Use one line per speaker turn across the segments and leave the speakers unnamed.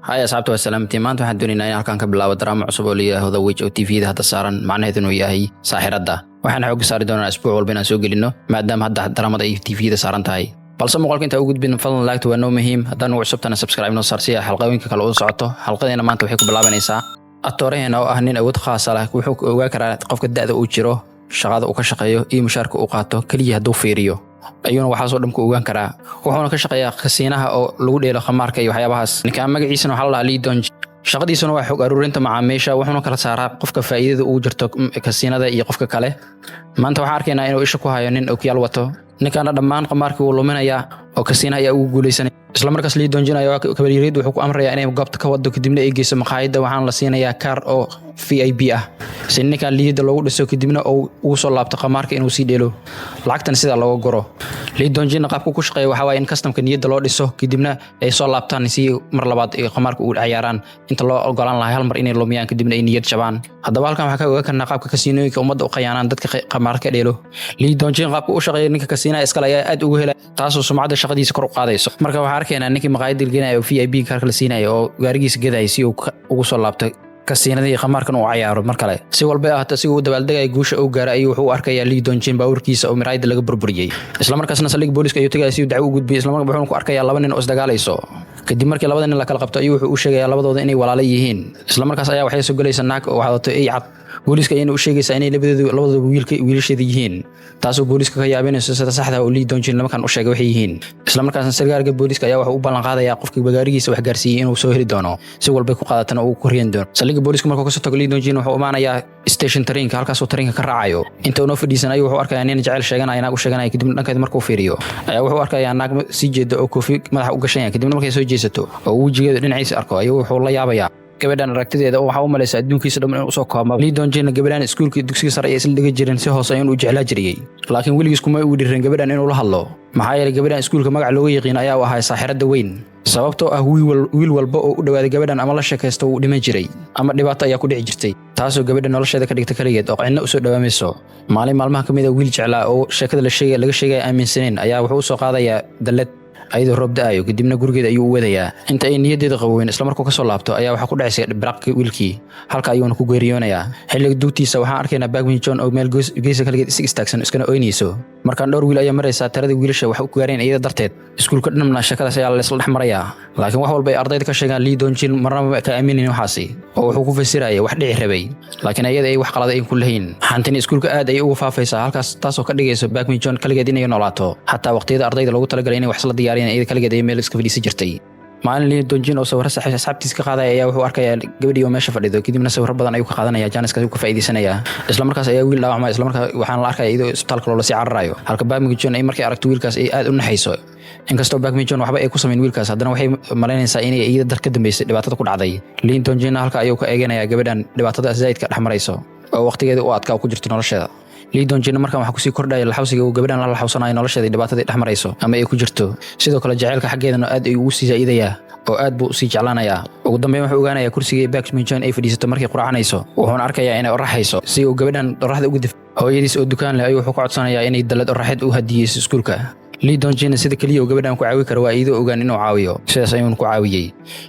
هاي أصحابتي والسلامتي maanta waxaan doonaynaa in halkan ka bilaabo drama cusub oo leeyahay The Witch oo TV-da hadda saaran macnaheedu yahay saaxiradda waxaan xoog saari doonaa isbuuc walba inaan soo gelino maadaama hadda dramada ay TV-da saaran tahay balse muuqaalka inta ugu gudbin fadlan like waa noo muhiim haddaan ugu cusubtana subscribe noo saar si xalqooyinka kale u socoto xalqadeena maanta waxay ku bilaabanaysaa atooreena oo ah nin awood khaas ah wuxuu ogaa karaa qofka da'da uu jiro shaqada uu ka shaqeeyo iyo mushaarka uu qaato kaliya hadduu fiiriyo ayuuna waxaas oo dhan ku ogaan karaa wuxuuna ka shaqeeyaa khasiinaha oo lagu dheelo khamaarka iyo waxyaabahaas ninka magaciisana waxa la Lee Donji shaqadiisuna waa xog aruurinta macaamiisha wuxuuna kala saaraa qofka faa'iidada uu jirto khasiinada iyo qofka kale maanta waxaan arkaynaa inuu isha ku hayo nin ookiyaal wato ninkaana dhammaan khamaarkii uu luminaya oo khasiinaha ayaa ugu guuleysanay isla markaas Lee Donji ayaa kabaliyad wuxuu ku amrayaa inay goobta ka wado kadibna ay geyso maqaayada waxaan la siinayaa kaar oo VIP ah si ninka liida loogu dhiso kadibna uu soo laabto khamaarka inuu sii dheelo lacagtan sida looga goro Lee Donji qaabku ku shaqeeyo waxa waaye in customka niyada loo dhiso kadibna ay soo laabtaan si mar labaad ay khamaarka u ciyaaraan inta loo ogolaan lahaa hal mar inay lumiyaan kadibna ay niyad jabaan haddaba halkan waxa ka ogaa karnaa qaabka kasiinooyinka ummadda u qayaanaan dadka khamaarka dheelo Lee Donji qaabku u shaqeeyo ninka kasiinaha iskala ayaa aad ugu helay taasoo sumcadda shaqadiisa kor u qaadayso marka waxaan arkaynaa ninkii maqaayada gelinayo VIP kaarka la siinayo oo gaarigiisa gaday si uu ugu soo laabtay kasiinadii khamaarkan uu ciyaaro mar kale si walba ah si uu dabaaldegay guusha uu gaaray ayuu wuxuu arkayaa Lee Donji baawrkiisa oo miraayada laga burburiyay isla markaasna saldhig booliska ayuu tagay si uu dacwo u gudbiyay isla markaasna wuxuu ku arkayaa laba nin oo isdagaalayso kadib markii labada nin la kala qabto ayuu wuxuu u sheegayaa labadooda inay walaalo yihiin isla markaas ayaa waxay soo galaysaa naag oo wadato ay cad booliska ayuu u sheegaysaa inay labadooda wiilasheeda yihiin taasoo booliska ka yaabinayso sida saxda ah oo Lee Donji markaan u sheegay waxay yihiin isla markaasna sargaalka booliska ayaa wuxuu u ballan qaadayaa qofkii bagaarigiisa wax gaarsiiyay inuu soo heli doono si walba ku qaadatana uu ku riyan doono saldhigga booliska markuu ka soo tago Lee Donji wuxuu imaanayaa station trainka halkaas oo trainka ka raacayo inta uu fadhiisan ayuu wuxuu arkayaa nin jacayl sheeganaya naag u sheeganaya kadib dhankeeda markuu fiiriyo ayaa wuxuu arkayaa naag si jeeda oo koofi madaxa u gashan kadib markay soo jeesato oo wajigeeda dhinaciisa arko ayuu wuxuu la yaabayaa gabadhan aragtideeda waxa uu maleysay adduunkiisa dhammaan inuu soo koobo Lee Donji gabadhan iskuulka dugsiga sare ee isla dhiga jireen si hoos ayuu u jeclaa jiriyay laakiin weligiis kuma uu dhirin gabadhan inuu la hadlo maxaa yeelay gabadhan iskuulka magac looga yaqaan ayaa u ahaa saaxiradda weyn sababtoo ah wiil walba oo u dhawaaday gabadhan ama la sheekaysto uu dhiman jiray ama dhibaato ayaa ku dhici jirtay taasoo gabadhan nolosheeda ka dhigtay kaligeed oo cidna u soo dhawaamayso maalmaha kamid ah wiil jeclaa oo sheekada laga sheegay aaminsaneen ayaa wuxuu soo qaadayaa dalad ayadoo roob da'ayo kadibna gurigeeda ayuu u wadayaa inta ay niyadeeda qaboweyn isla markuu ka soo laabto ayaa waxa ku dhacaysay dhibraqkii wiilkii halka ayuuna ku geeriyoonayaa xilliga duutiisa waxaan arkaynaa Bagman John oo meel geesa kaligeed istaagsan iskana oynayso markaan dhowr wiil ayaa maraysaa tirada wiilasha wax u gaareen iyada darteed iskuulka dhanna shaqadaas ayaa la isla dhex marayaa laakiin wax walba ay ardayda ka sheegaan Lee Donji marnaba ka aamineen waxaasi oo wuxuu ku fasirayay wax dhici rabay laakiin iyada ay wax qalad ay ku leeyihiin xantin iskuulka aad ay ugu faafaysaa halkaas taasoo ka dhigayso Bagman John kaligeed inay noolaato hatta waqtiyada ardayda lagu talagalay inay wax la diyaariyaan iyada kaligeed ay meel iska fadhiisi jirtay maalin Lee Donji oo sawir asxaabtiisa ka qaaday ayaa wuxuu arkayaa gabadhii oo meesha fadhido kadibna sawir badan ayuu ka qaadanayaa jaaniska uu ka faa'iideysanaya isla markaas ayaa wiil dhaawacmay isla markaas waxaan la arkayaa iyadoo isbitaalka loo sii cararayo halka Bagman John ay markay aragto wiilkaas ay aad u naxayso inkastoo Bagman John waxba ay ku sameeyeen wiilkaas haddana waxay malaynaysaa inay iyada dar ka dambeysay dhibaatada ku dhacday Lee Donji halka ayuu ka eeganayaa gabadhan dhibaatada zaid ka dhaxmarayso oo waqtigeeda uu adkaa ku jirto nolosheeda Lee Donji markaan waxa ku sii kordhay la xawsiga uu gabadhan la xawsanayo nolosheeda dhibaatada dhaxmarayso ama ay ku jirto sidoo kale jaceylka xaggeedana aad ay ugu sii zaaidaya oo aad buu sii jeclaanayaa ugu dambeyn wuxuu ogaanayaa kursiga Bagman John ay fadhiisato markii quracanayso wuxuuna arkayaa inay oraxayso si uu gabadhan oraxda ugu dif hooyadiis oo dukaan leh ayuu wuxuu ku codsanayaa inay dalad oraxad u hadiyeyso iskuulka Lee Donji sida kaliya uu gabadhan ku caawi karo waa iyadoo ogaan inuu caawiyo sidaas ayuu ku caawiyay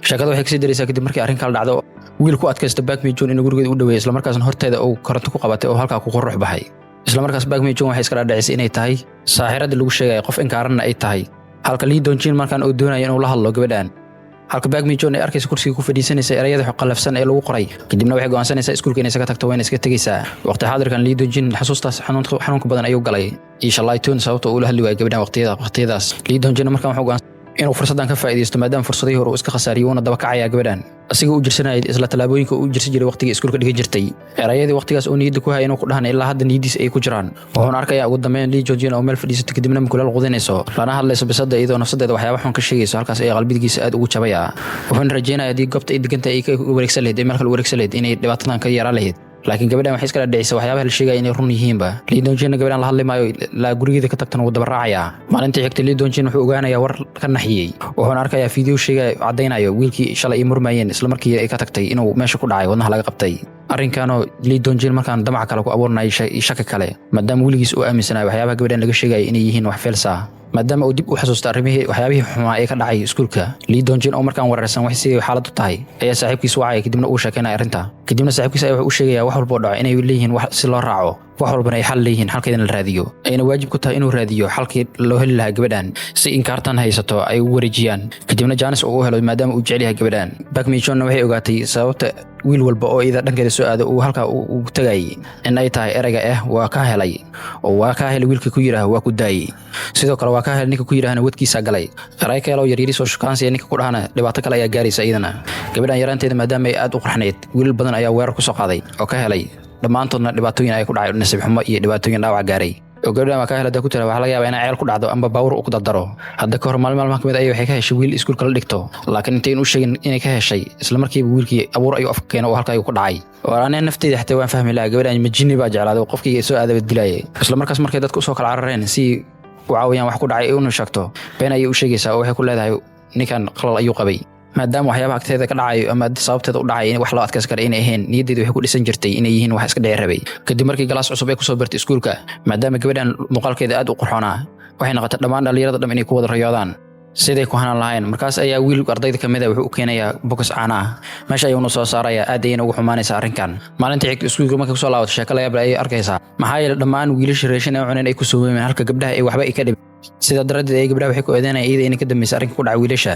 shaqada waxay ka sii daraysaa kadib markii arrin kale dhacdo wiil ku adkaysta Bagman John inuu gurigeeda u dhaweeyo isla markaasna horteeda uu koronto ku qabatay oo halka ku qorux baxay isla markaas Bagman John waxay iska dhaadhicisay inay tahay saaxiradda lagu sheegay qof inkaaranna ay tahay halka Lee Donji markaan uu doonayo inuu la hadlo gabadhan halka Bagman John ay arkayso kursiga ku fadhiisanaysa erayada qalafsan ee lagu qoray kadibna waxay go'aansanaysaa iskuulka inay iska tagto wayna iska tagaysaa waqti xaadirkan Lee Donji xasuustaas xanuunka badan ayuu galay insha Allah toon sababtoo uu la hadli waayay gabadhan waqtiyadaas Lee Donji markaan wuxuu go'aansan inuu fursadan ka faa'iideysto maadaama fursadii hore uu iska khasaariyay una daba kacaya gabadhan asiga uu jirsanayay isla talaabooyinka uu jirsan jiray waqtiga iskuulka dhigan jirtay erayadii waqtigaas oo niyada ku hayay inuu ku dhahnay ilaa hadda niyadiisa ay ku jiraan wuxuuna arkayaa ugu dambeyn Lee Donji oo meel fadhiisato kadibna mukulaal qudinayso lana hadlayso bisada iyadoo nafsadeeda waxyaabo xun ka sheegayso halkaas ay qalbigiisa aad ugu jabaya wuxuuna rajaynayaa hadii goobta ay diganta ay ka wareegsan lahayd marka la wareegsan lahayd inay dhibaatadan ka yaraan lahayd laakiin gabadhan waxay iska dhaadhicisay waxyaabaha la sheegay inay run yihiinba Lee Donji gabadhan la hadli maayo la gurigeeda ka tagtan uu daba raacayaa maalintii xigtay Lee Donji wuxuu ogaanayaa war ka naxiyay wuxuuna arkayaa video sheegay cadeynayo wiilkii shalay murmayeen isla markii ay ka tagtay inuu meesha ku dhacay wadnaha laga qabtay arrinkaano Lee Donji markaan damac kale ku abuurnay shaki kale maadaama wiligiis uu aaminsanayo waxyaabaha gabadhan laga sheegay inay yihiin wax feelsa maadaama uu dib u xasuusto arrimihii waxyaabihii xumaa ee ka dhacay iskuulka. Lee Dong-jin oo markaan weerarsan wax sidii xaaladdu tahay ayaa saaxiibkiis wacay kadibna uu sheekeynay arrinta. Kadibna saaxiibkiis ayaa wuxuu u sheegayaa wax walba oo dhacay inay leeyihiin wax si loo raaco, wax walbana ay xal leeyihiin xalkeedana la raadiyo. Ayna waajib ku tahay inuu raadiyo xalkii loo heli lahaa gabadhan si inkaartan haysato ay u wareejiyaan. Kadibna Janice uu helo maadaama uu jecel yahay gabadhan. Park Mi-chun waxay ogaatay sababta wiil walba oo ida dhankeeda soo aado uu halka uu tagay in ay tahay erayga waa ka helay oo waa ka helay wiilka ku yiraahdo waa ku daayay. Sidoo kale waa ka helay ninka ku yiraahdo wadkiisa galay. Eray kale oo yar soo shukaansiya ninka ku dhahana dhibaato kale ayaa gaaraysa iyadana. Gabadhan yaraanteeda maadaama ay aad u qarxneed wiil badan ayaa weerar ku soo qaaday oo ka helay dhammaantoodna dhibaatooyin ay ku dhacay nasiib xumo iyo dhibaatooyin dhaawac gaaray. oo gabadhan ka helada ku tira waxa laga yaabaa inay ceel ku dhacdo amba baawur u dardaro hadda ka hor maalmaha kamid ay waxay ka heshay wiil iskuulka la dhigto laakiin intay uu sheegin inay ka heshay isla markiiba wiilkii abuur ayuu afka keenay oo halka ay ku dhacay waraanay nafteeda xataa waan fahmi lahaa gabadhan ma jinni baa jeclaaday qofkii soo aadabad dilayay isla markaas markay dadku soo kala carareen si waawayaan wax ku dhacay inuu sheegto been ay u sheegaysaa oo waxay ku leedahay ninkan qalal ayuu qabay maadaama waxyaabaha agteeda ka dhacay ama sababteeda u dhacay wax loo adkaysan karo inay ahayn niyadeedu waxay ku dhisan jirtay inay yihiin wax iska dhici rabay kadib markii galaas cusub ay ku soo bartay iskuulka maadaama gabadhan muuqaalkeeda aad u qurxoonaa waxay noqotay dhammaan dhalinyarada dham inay ku wada rayoodaan sidee ku hanaan lahayn markaas ayaa wiil ardayda kamid ah wuxuu u keenayaa box caana ah meesha ayuu soo saaraya aad ayay ugu xumaanaysaa arrinkan maalinta xigta iskuulka markay ku soo laabato sheeko la yaab leh ay arkaysaa maxaa yeelay dhammaan wiilasha reeshin ee cuneen ay ku soo weeyeen halka gabdhaha ay waxba ka dhib sida daradeed ay gabdhaha waxay ku eedeynayaan iyada inay ka dambeysay arrinka ku dhacay wiilasha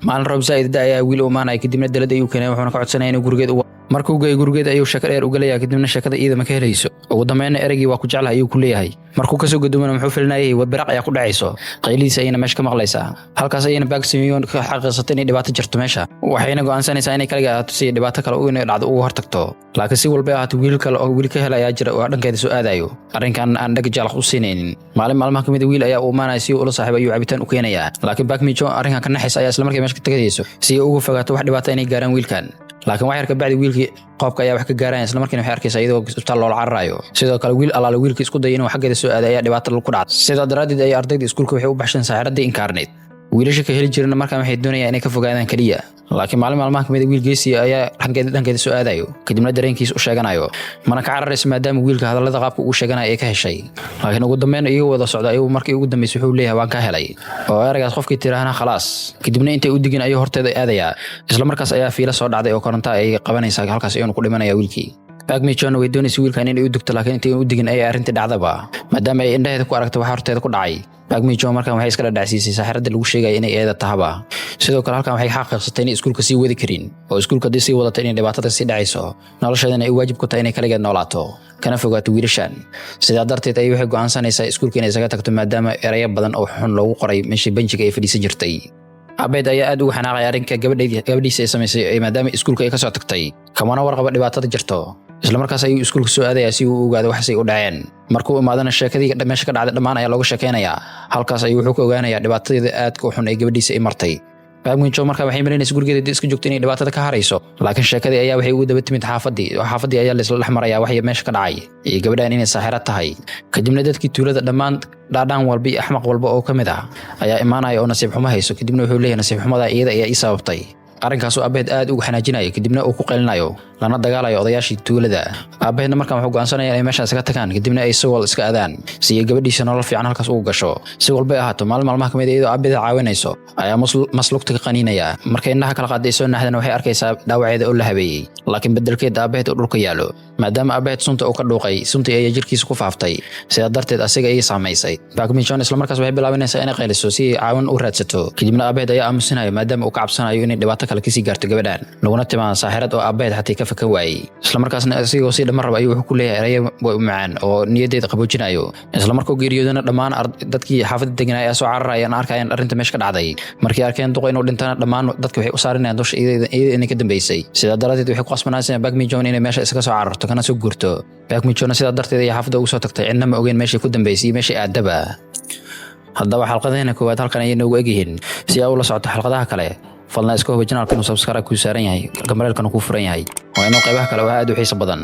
maalin roob zaid ayaa wiil u maanay kadibna dalada ayuu keenay wuxuuna ka codsanayay inuu gurigeed markuu geey gurigeed ayuu sheeko dheer u galayaa kadibna sheekada iyada ma ka helayso ugu dambeynna eragii waa ku jeclahay ayuu ku leeyahay markuu ka soo gudumana wuxuu filinayay warbiraq ayaa ku dhacayso qayliisa ayna meesha ka maqlaysaa halkaas ayna Park Mi-chun ka xaqiiqsatay in dhibaato jirto meesha waxayna go'aansanaysaa inay kaliya ahaato si dhibaato kale u inay dhacdo ugu hortagto laakiin si walba ahaato wiil kale oo wiil ka helaya jira oo dhankeeda soo aadayo arrinkan aan dhag jaalq u siinaynin maalmaha kamid wiil ayaa u maanay si uu la saaxiib ayuu cabitaan u keenayaa laakiin Park Mi-chun arrinkan ka naxaysa ayaa isla markii meesha ka tagayso si uu uga fogaato wax dhibaato inay gaaraan wiilkan laakiin wax yar ka bacdi wiilkii qoobka ayaa wax ka gaaraya isla markiina waxay arkaysaa iyadoo isbitaal loo cararayo sidoo kale wiil alaala wiilkii isku dayay inuu xaggeeda soo aaday ayaa dhibaato ku dhacday sidaa daraaddeed ay ardayda iskuulka waxay u baxshan saaxiradii inkaarneed wiilasha ka heli jireen markaan waxay doonayaan inay ka fogaadaan kaliya laakiin maalmaha kamid wiil geesi ayaa dhankeeda soo aadayo kadibna dareenkiisa u sheeganayo mana ka cararayso maadaama wiilka hadallada qaabka uu sheeganayo ay ka heshay laakiin ugu dambeyn iyagu wada socda ayuu markii ugu dambeysay wuxuu leeyahay waan ka helay oo eragaas qofkii tiraahna khalaas kadibna intay u digin ayuu horteeda aadaya isla markaas ayaa fiila soo dhacday oo koronto ay qabanaysaa halkaas ayuu ku dhimanaya wiilkii Park Mi-chun way doonaysaa wiilkan inay u dugto laakiin intay u digin ay arrintii dhacdaba maadaama ay indhaheeda ku aragtay waxa horteeda ku dhacay Park Mi-chun markaan waxay iska dhacsiisay saaxiradda lagu sheegay inay eeda tahaba sidoo kale halkan waxay xaqiiqsatay in iskuulka sii wadi karin oo iskuulka sii wadata in dhibaatada sii dhacayso nolosheedana ay waajib ku tahay inay kaligeed noolaato kana fogaato wiilashan sidaa darteed ay waxay go'aansanaysaa iskuulka inay isaga tagto maadaama erayo badan oo xun loogu qoray meeshii banjiga ay fadhiisan jirtay abeed ayaa aad ugu xanaaqay arrinka gabadhiisa ay samaysay maadaama iskuulka ay ka soo tagtay kamana warqaba dhibaatada jirto isla markaas ayuu iskuulka soo aadayaa si uu u ogaado wax say u dhaceen markuu imaadana sheekadii meesha ka dhacday dhammaan ayaa looga sheekeynayaa halkaas ayuu wuxuu ka ogaanayaa dhibaatada aadka u xun ee gabadhiisa ay martay Park Mi-chun markaa waxay marinaysaa gurigeeda iska joogto inay dhibaatada ka harayso laakiin sheekadii ayaa waxay ugu daba timid xaafadii ayaa la isla dhex marayaa wax meesha ka dhacay iyo gabadhan inay saaxiirad tahay kadibna dadkii tuulada dhammaan dhaadhaan walba iyo axmaq walba oo kamid ah ayaa imaanaya oo nasiib xumo hayso kadibna wuxuu leeyahay nasiib xumada iyada ayaa ii sababtay arrinkaas oo abeed aad ugu xanaajinayo kadibna uu ku qeylinayo lana dagaalayo odayaashii tuulada abeedna markaan wuxuu go'aansanaya inay meeshaas ka tagaan kadibna ay si wal iska aadaan si ay gabadhiisa nolol fiican halkaas ugu gasho si walba ay ahaato maalmaha kamid iyadoo abeed caawinayso ayaa maslugta ka qaniinaya markay indhaha kala qaaday soo naxdana waxay arkaysaa dhaawaceeda oo la habeeyay laakiin bedelkeeda abeed oo dhulka yaalo maadaama abeed sunta uu ka dhuuqay suntii ay jirkiisa ku faaftay sidaa darteed asiga ay saameysay Park Mi-chun isla markaas waxay bilaabanaysaa inay qayliso si ay caawin u raadsato kadibna abeed ayaa aamusinayo maadaama uu ka cabsanayo inay dhibaato kale kasii gaarto gabadhan laguna timaado saaxiirad oo abeed xataa ka fakan waayay isla markaasna asigoo si dhamar raba ayuu wuxuu ku leeyahay erayo macaan oo niyadeeda qaboojinayo isla markuu geeriyoodana dhammaan dadkii xaafadda deganaa ayaa soo cararayaan arkayaan arrinta meesha ka dhacday markii arkeen duqa inuu dhintana dhammaan dadka waxay u saarinayaan dusha iyada inay ka dambeysay sidaa daradeed waxay ku qasbanaysaa Park Mi-chun inay meesha iskaga soo cararto kana soo guurto Park Mi-chun sidaa darteed ay xaafadda ugu soo tagtay cidna ma ogeyn meeshay ku dambeysay meeshay aadaba haddaba xalqadeena koowaad halkan ayay noogu egyihiin si ay ula socoto xalqadaha kale fadlan iska hubi channelka inuu subscribe ku saaran yahay gambareelkana ku furan yahay waa inuu qaybaha kale oo aad u xiiso badan